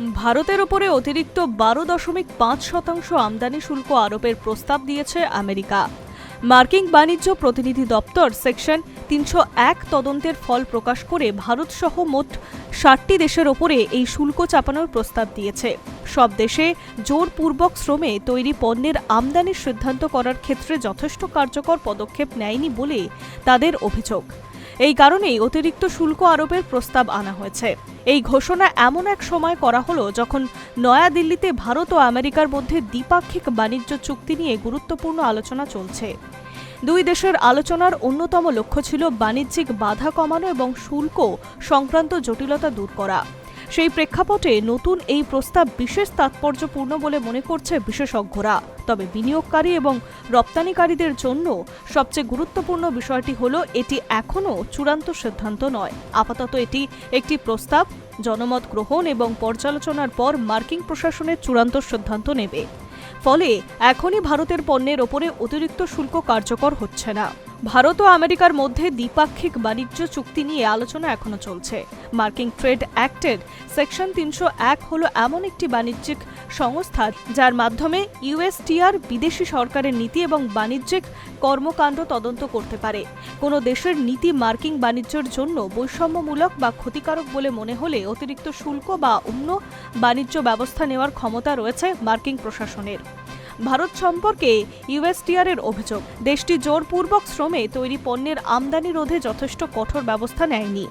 ভারতের ওপরে অতিরিক্ত 12.5% আমদানি শুল্ক আরোপের প্রস্তাব দিয়েছে আমেরিকা। মার্কিন বাণিজ্য প্রতিনিধি দপ্তর সেকশন 301 তদন্তের ফল প্রকাশ করে ভারতসহ মোট 60টি দেশের ওপরে এই শুল্ক চাপানোর প্রস্তাব দিয়েছে। সব দেশে জোরপূর্বক শ্রমে তৈরি পণ্যের আমদানির সিদ্ধান্ত করার ক্ষেত্রে যথেষ্ট কার্যকর পদক্ষেপ নেয়নি বলে তাদের অভিযোগ। এই কারণেই অতিরিক্ত শুল্ক আরোপের প্রস্তাব আনা হয়েছে। এই ঘোষণা এমন এক সময় করা হলো যখন নয়াদিল্লিতে ভারত ও আমেরিকার মধ্যে দ্বিপাক্ষিক বাণিজ্য চুক্তি নিয়ে গুরুত্বপূর্ণ আলোচনা চলছে। দুই দেশের আলোচনার অন্যতম লক্ষ্য ছিল বাণিজ্যিক বাধা কমানো এবং শুল্ক সংক্রান্ত জটিলতা দূর করা। সেই প্রেক্ষাপটে নতুন এই প্রস্তাব বিশেষ তাৎপর্যপূর্ণ বলে মনে করছে বিশেষজ্ঞরা। তবে বিনিয়োগকারী এবং রপ্তানিকারীদের জন্য সবচেয়ে গুরুত্বপূর্ণ বিষয়টি হলো এটি এখনও চূড়ান্ত সিদ্ধান্ত নয়। আপাতত এটি একটি প্রস্তাব, জনমত গ্রহণ এবং পর্যালোচনার পর মার্কিন প্রশাসনের চূড়ান্ত সিদ্ধান্ত নেবে। ফলে এখনই ভারতের পণ্যের ওপরে অতিরিক্ত শুল্ক কার্যকর হচ্ছে না। ভারত ও আমেরিকার মধ্যে দ্বিপাক্ষিক বাণিজ্য চুক্তি নিয়ে আলোচনা এখনো চলছে। মার্কিন ট্রেড অ্যাক্টের সেকশন 301 হলো এমন একটি বাণিজ্যিক সংস্থা যার মাধ্যমে ইউএসটিআর বিদেশি সরকারের নীতি এবং বাণিজ্যিক কর্মকাণ্ড তদন্ত করতে পারে। কোনো দেশের নীতি মার্কিন বাণিজ্যের জন্য বৈষম্যমূলক বা ক্ষতিকারক বলে মনে হলে অতিরিক্ত শুল্ক বা অন্য বাণিজ্য ব্যবস্থা নেওয়ার ক্ষমতা রয়েছে মার্কিন প্রশাসনের। ভারত সম্পর্কে ইউএসটিআর-এর অভিযোগ, দেশটি জোরপূর্বক শ্রমে তৈরি পণ্যের আমদানি রোধে যথেষ্ট কঠোর ব্যবস্থা নেয়নি।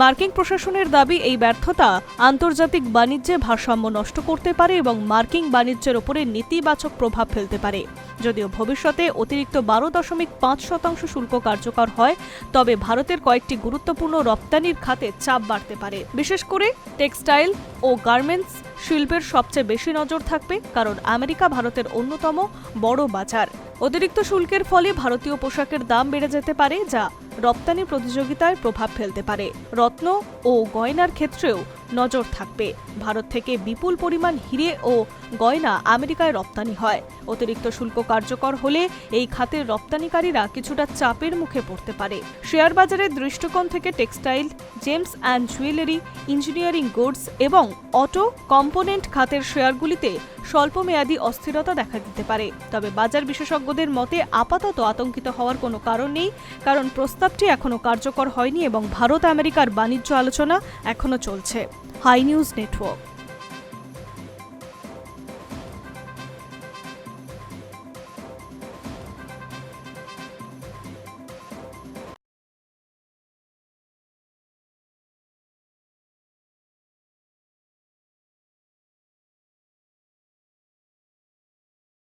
মার্কিন প্রশাসনের দাবি, এই ব্যর্থতা আন্তর্জাতিক বাণিজ্যে ভারসাম্য নষ্ট করতে পারে এবং মার্কিন বাণিজ্যের ওপরে নেতিবাচক প্রভাব ফেলতে পারে। যদিও ভবিষ্যতে অতিরিক্ত 12.5% শুল্ক কার্যকর হয়, তবে ভারতের কয়েকটি গুরুত্বপূর্ণ রপ্তানির খাতে চাপ বাড়তে পারে। বিশেষ করে টেক্সটাইল ও গার্মেন্টস শিল্পের সবচেয়ে বেশি নজর থাকবে, কারণ আমেরিকা ভারতের অন্যতম বড় বাজার। অতিরিক্ত শুল্কের ফলে ভারতীয় পোশাকের দাম বেড়ে যেতে পারে, যা রপ্তানি প্রতিযোগিতায় প্রভাব ফেলতে পারে। রত্ন ও গয়নার ক্ষেত্রেও নজর থাকবে। ভারত থেকে বিপুল পরিমাণ হিরে ও গয়না আমেরিকায় রপ্তানি হয়। অতিরিক্ত শুল্ক কার্যকর হলে এই খাতের রপ্তানিকারীরা কিছুটা চাপের মুখে পড়তে পারে। শেয়ার বাজারের দৃষ্টিকোণ থেকে textile, James and jewellery, engineering goods এবং অটো কম্পোনেন্ট খাতের শেয়ারগুলিতে স্বল্পমেয়াদী অস্থিরতা দেখা দিতে পারে। তবে বাজার বিশেষজ্ঞদের মতে আপাতত আতঙ্কিত হওয়ার কোনো কারণ নেই, কারণ প্রস্তাবটি এখনও কার্যকর হয়নি এবং ভারত আমেরিকার বাণিজ্য আলোচনা এখনও চলছে। Hi news network.